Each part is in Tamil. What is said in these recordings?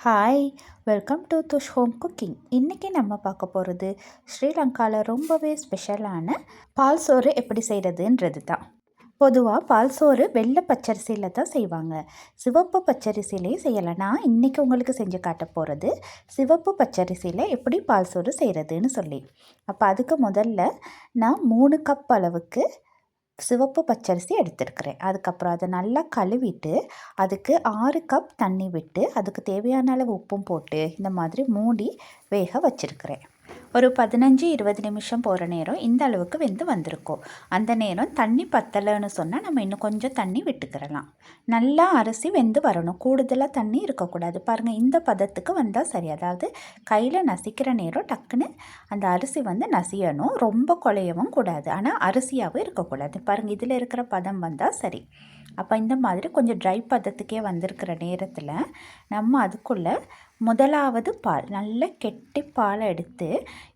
ஹாய், வெல்கம் டு துஷ் ஹோம் குக்கிங். இன்றைக்கி நம்ம பார்க்க போகிறது ஸ்ரீலங்காவில் ரொம்பவே ஸ்பெஷலான பால் சோறு எப்படி செய்கிறதுன்றது தான். பொதுவாக பால் சோறு வெள்ளை பச்சரிசியில் தான் செய்வாங்க. சிவப்பு பச்சரிசியிலையும் செய்யலாம். நான் இன்றைக்கி உங்களுக்கு செஞ்சு காட்ட போகிறது சிவப்பு பச்சரிசியில் எப்படி பால் சோறு செய்கிறதுன்னு சொல்லி. அப்போ அதுக்கு முதல்ல நான் 3 கப் அளவுக்கு சிவப்பு பச்சரிசி எடுத்துருக்கிறேன். அதுக்கப்புறம் அதை நல்லா கழுவிட்டு அதுக்கு 6 கப் தண்ணி விட்டு அதுக்கு தேவையான அளவு உப்பும் போட்டு இந்த மாதிரி மூடி வேக வச்சுருக்கிறேன். ஒரு 15-20 நிமிஷம் போகிற நேரம் இந்த அளவுக்கு வெந்து வந்திருக்கும். அந்த நேரம் தண்ணி பத்தலைன்னு சொன்னால் நம்ம இன்னும் கொஞ்சம் தண்ணி விட்டுக்கிறலாம். நல்லா அரிசி வெந்து வரணும், கூடுதலாக தண்ணி இருக்கக்கூடாது. பாருங்கள், இந்த பதத்துக்கு வந்தால் சரி. அதாவது கையில் நசிக்கிற நேரம் டக்குன்னு அந்த அரிசி வந்து நசியணும், ரொம்ப குழையவும் கூடாது, ஆனால் அரிசியாகவும் இருக்கக்கூடாது. பாருங்கள், இதில் இருக்கிற பதம் வந்தால் சரி. அப்போ இந்த மாதிரி கொஞ்சம் ட்ரை பதத்துக்கே வந்திருக்கிற நேரத்தில் நம்ம அதுக்குள்ளே முதலாவது பால், நல்ல கெட்டி பாலை எடுத்து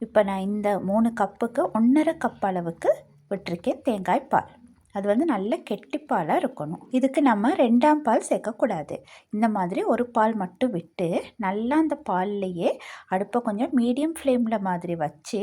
இப்போ நான் இந்த 3 கப்புக்கு 1.5 கப் அளவுக்கு விட்டுருக்கேன் தேங்காய் பால். அது வந்து நல்ல கெட்டிப்பாலாக இருக்கணும். இதுக்கு நம்ம 2ஆம் பால் சேர்க்கக்கூடாது. இந்த மாதிரி ஒரு பால் மட்டும் விட்டு நல்லா அந்த பால்லையே அடுப்பை கொஞ்சம் மீடியம் ஃப்ளேமில் மாதிரி வச்சு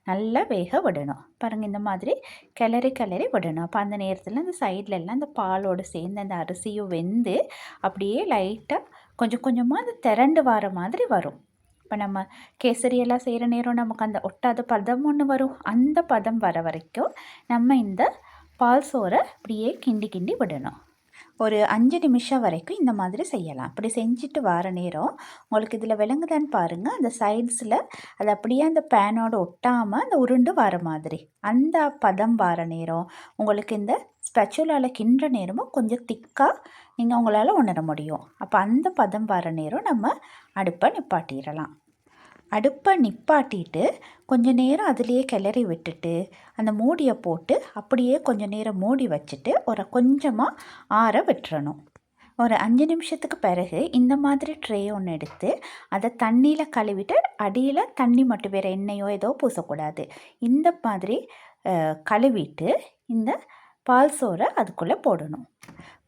நல்லா வேக விடணும். பாருங்கள், இந்த மாதிரி கிளறி கிளறி விடணும். அப்போ அந்த நேரத்தில் அந்த சைட்லெல்லாம் அந்த பாலோடு சேர்ந்து அந்த அரிசியும் வெந்து அப்படியே லைட்டாக கொஞ்சம் கொஞ்சமாக அது திரண்டு வர மாதிரி வரும். இப்போ நம்ம கேசரியெல்லாம் செய்கிற நேரம் நமக்கு அந்த ஒட்டாத பதம் ஒன்று வரும். அந்த பதம் வர வரைக்கும் நம்ம இந்த பால் சோறை அப்படியே கிண்டி கிண்டி விடணும். ஒரு 5 நிமிஷம் வரைக்கும் இந்த மாதிரி செய்யலாம். அப்படி செஞ்சுட்டு வர நேரம் உங்களுக்கு இதில் விளங்குதான்னு பாருங்கள். அந்த சைட்ஸில் அது அப்படியே அந்த பேனோடு ஒட்டாமல் அந்த உருண்டு வர மாதிரி அந்த பதம் வர நேரம் உங்களுக்கு இந்த ஸ்பெச்சுலாவில் கிண்டுற நேரமும் கொஞ்சம் திக்காக நீங்கள் உங்களால் உணர முடியும். அப்போ அந்த பதம் வர நேரம் நம்ம அடுப்பை நிப்பாட்டிடலாம். அடுப்பை நிப்பாட்டிட்டு கொஞ்சம் நேரம் அதிலேயே கிளறி விட்டுட்டு அந்த மூடியை போட்டு அப்படியே கொஞ்சம் நேரம் மூடி வச்சுட்டு ஒரு கொஞ்சமாக ஆற விட்டுறணும். ஒரு 5 நிமிஷத்துக்கு பிறகு இந்த மாதிரி ட்ரே ஒன்று எடுத்து அதை தண்ணியில் கழுவிட்டு அடியில் தண்ணி மட்டும், வேறு எண்ணெயோ ஏதோ பூசக்கூடாது. இந்த மாதிரி கழுவிட்டு இந்த பால் சோறை அதுக்குள்ளே போடணும்.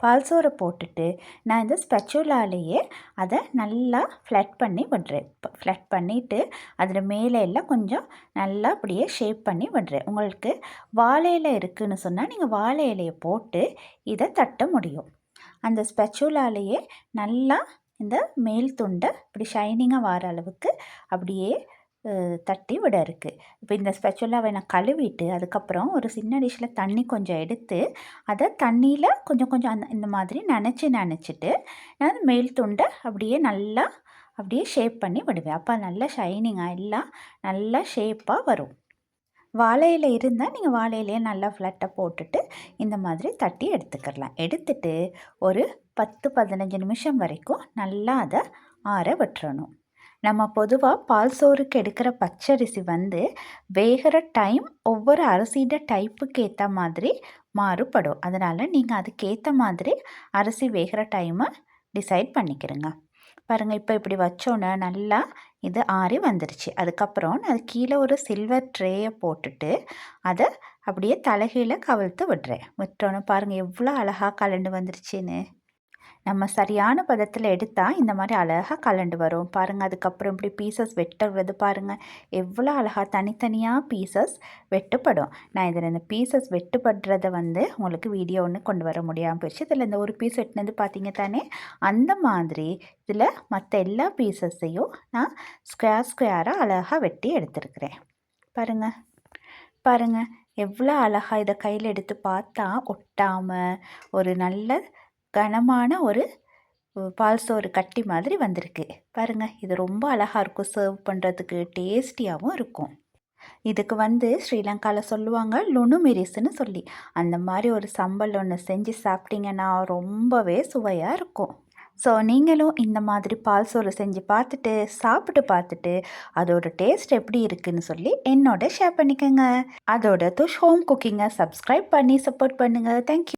பால் சோறை போட்டுட்டு நான் இந்த ஸ்பெச்சுலாலேயே அதை நல்லா ஃப்ளட் பண்ணி விடுறேன். ஃப்ளட் பண்ணிவிட்டு அதில் மேலே எல்லாம் கொஞ்சம் நல்லா அப்படியே ஷேப் பண்ணி விடுறேன். உங்களுக்கு வாழை இலை இருக்குதுன்னு சொன்னால் நீங்கள் வாழை இலையை போட்டு இதை தட்ட முடியும். அந்த ஸ்பெச்சுலாலேயே நல்லா இந்த மேல் துண்டை இப்படி ஷைனிங்காக வர அளவுக்கு அப்படியே தட்டி விட இருக்குது. இப்போ இந்த ஸ்பெச்சுலாவை நான் கழுவிட்டு அதுக்கப்புறம் ஒரு சின்ன டிஷ்ஷில் தண்ணி கொஞ்சம் எடுத்து அதை தண்ணியில் கொஞ்சம் கொஞ்சம் இந்த மாதிரி நனைச்சிட்டு நான் மேல் துண்டை அப்படியே நல்லா அப்படியே ஷேப் பண்ணி விடுவேன். அப்போ நல்லா ஷைனிங்காக எல்லாம் நல்லா ஷேப்பாக வரும். வாழை இலை இருந்தால் நீங்கள் வாழை இலையை நல்லா ஃப்ளட்டை போட்டுட்டு இந்த மாதிரி தட்டி எடுத்துக்கலாம். எடுத்துட்டு ஒரு 10-15 நிமிஷம் வரைக்கும் நல்லா அதை ஆற விட்டுறணும். நம்ம பொதுவாக பால் சோறுக்கு எடுக்கிற பச்சரிசி வந்து வேகிற டைம் ஒவ்வொரு அரிசியோட டைப்புக்கு ஏற்ற மாதிரி மாறுபடும். அதனால் நீங்கள் அதுக்கேற்ற மாதிரி அரிசி வேகிற டைமை டிசைட் பண்ணிக்கிறங்க. பாருங்கள், இப்போ இப்படி வச்சோன்னே நல்லா இது ஆறி வந்துருச்சு. அதுக்கப்புறம் அது கீழே ஒரு சில்வர் ட்ரேயை போட்டுட்டு அதை அப்படியே தலைகீழ கவிழ்த்து விட்டோன்னு பாருங்கள் எவ்வளோ அழகாக கலண்டு வந்துருச்சுன்னு. நம்ம சரியான பதத்தில் எடுத்தால் இந்த மாதிரி அழகாக கலண்டு வரும். பாருங்கள், அதுக்கப்புறம் இப்படி பீசஸ் வெட்டுறது பாருங்கள் எவ்வளோ அழகாக தனித்தனியாக பீசஸ் வெட்டுப்படும். நான் இதில் இந்த பீசஸ் வெட்டுப்படுறதை வந்து உங்களுக்கு வீடியோ ஒன்று கொண்டு வர முடியாமல் போயிடுச்சு. இதில் இந்த ஒரு பீஸ் வெட்டினது பார்த்தீங்க தானே, அந்த மாதிரி இதில் மற்ற எல்லா பீசஸையும் நான் ஸ்கொயராக அழகாக வெட்டி எடுத்துருக்கிறேன். பாருங்கள் எவ்வளோ அழகாக இதை கையில் எடுத்து பார்த்தா ஒட்டாமல் ஒரு நல்ல கனமான ஒரு பால் சோறு கட்டி மாதிரி வந்திருக்கு. பாருங்கள், இது ரொம்ப அழகாக இருக்கும், சர்வ் பண்ணுறதுக்கு டேஸ்டியாகவும் இருக்கும். இதுக்கு வந்து ஸ்ரீலங்காவில் சொல்லுவாங்க லுணு மிரிசுன்னு சொல்லி. அந்த மாதிரி ஒரு சம்பல் ஒன்று செஞ்சு சாப்பிட்டீங்கன்னா ரொம்பவே சுவையாக இருக்கும். ஸோ நீங்களும் இந்த மாதிரி பால் சோறு செஞ்சு சாப்பிட்டு பார்த்துட்டு அதோட டேஸ்ட் எப்படி இருக்குன்னு சொல்லி என்னோட ஷேர் பண்ணிக்கோங்க. அதோட துஷ் ஹோம் குக்கிங்கை சப்ஸ்கிரைப் பண்ணி சப்போர்ட் பண்ணுங்கள். தேங்க்யூ.